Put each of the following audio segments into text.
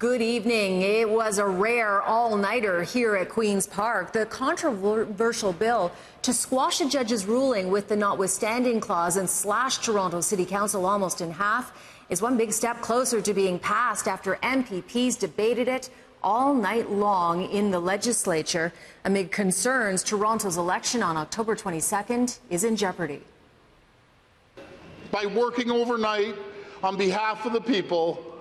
Good evening. It was a rare all-nighter here at Queen's Park. The controversial bill to squash a judge's ruling with the notwithstanding clause and slash Toronto City Council almost in half is one big step closer to being passed after MPPs debated it all night long in the legislature. Amid concerns, Toronto's election on October 22nd is in jeopardy. By working overnight on behalf of the people,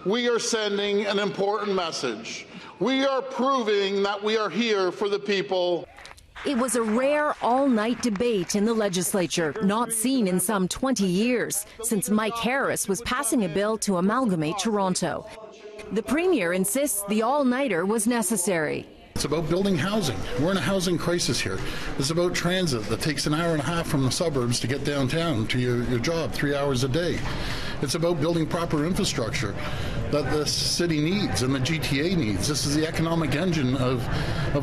we are sending an important message. We are proving that we are here for the people. It was a rare all-night debate in the legislature, not seen in some 20 years, since Mike Harris was passing a bill to amalgamate Toronto. The Premier insists the all-nighter was necessary. It's about building housing. We're in a housing crisis here. It's about transit that takes an hour and a half from the suburbs to get downtown to your job, 3 hours a day. It's about building proper infrastructure that the city needs and the GTA needs. This is the economic engine of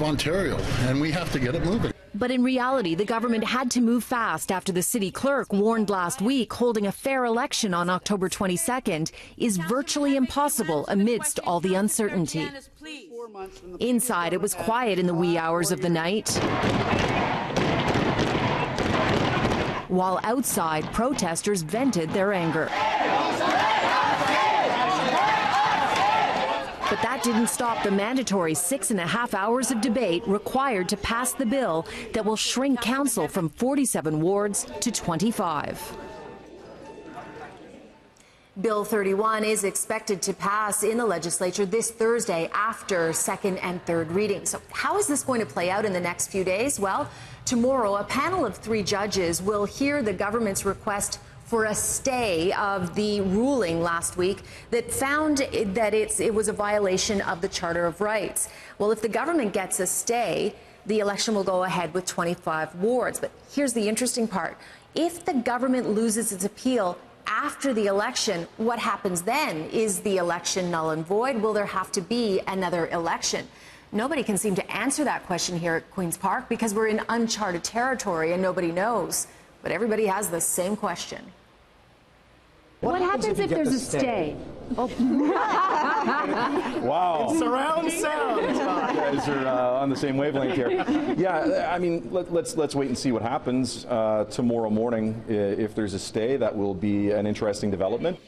Ontario, and we have to get it moving. But in reality, the government had to move fast after the city clerk warned last week holding a fair election on October 22nd is virtually impossible amidst all the uncertainty. Inside, it was quiet in the wee hours of the night, while outside, protesters vented their anger. But that didn't stop the mandatory 6.5 hours of debate required to pass the bill that will shrink council from 47 wards to 25. Bill 31 is expected to pass in the legislature this Thursday after second and third readings. So how is this going to play out in the next few days? Well, tomorrow, a panel of 3 judges will hear the government's request for a stay of the ruling last week that found that it was a violation of the Charter of Rights. Well, if the government gets a stay, the election will go ahead with 25 wards. But here's the interesting part. If the government loses its appeal after the election, what happens then? Is the election null and void? Will there have to be another election? Nobody can seem to answer that question here at Queen's Park because we're in uncharted territory and nobody knows. But everybody has the same question. What happens if there's a stay? Oh. Wow. Surround sound. You guys are on the same wavelength here. Yeah, I mean, let's wait and see what happens tomorrow morning. If there's a stay, that will be an interesting development.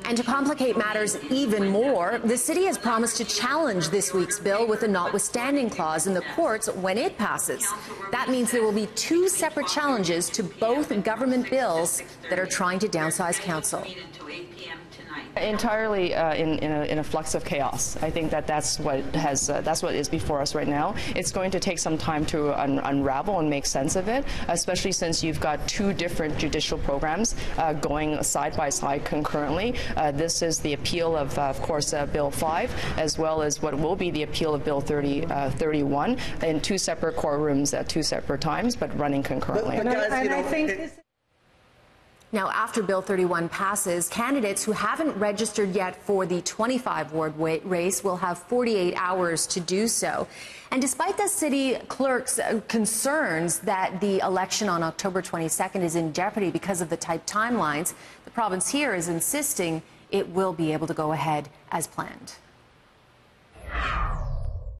And to complicate matters even more, the city has promised to challenge this week's bill with a notwithstanding clause in the courts when it passes. That means there will be 2 separate challenges to both government bills that are trying to downsize council. Entirely in a flux of chaos. I think that's what is before us right now. It's going to take some time to unravel and make sense of it, especially since you've got 2 different judicial programs going side by side concurrently. This is the appeal of course, Bill 5, as well as what will be the appeal of Bill 31 in 2 separate courtrooms at 2 separate times, but running concurrently. Now, after Bill 31 passes, candidates who haven't registered yet for the 25-ward race will have 48 hours to do so. And despite the city clerk's concerns that the election on October 22nd is in jeopardy because of the tight timelines, the province here is insisting it will be able to go ahead as planned.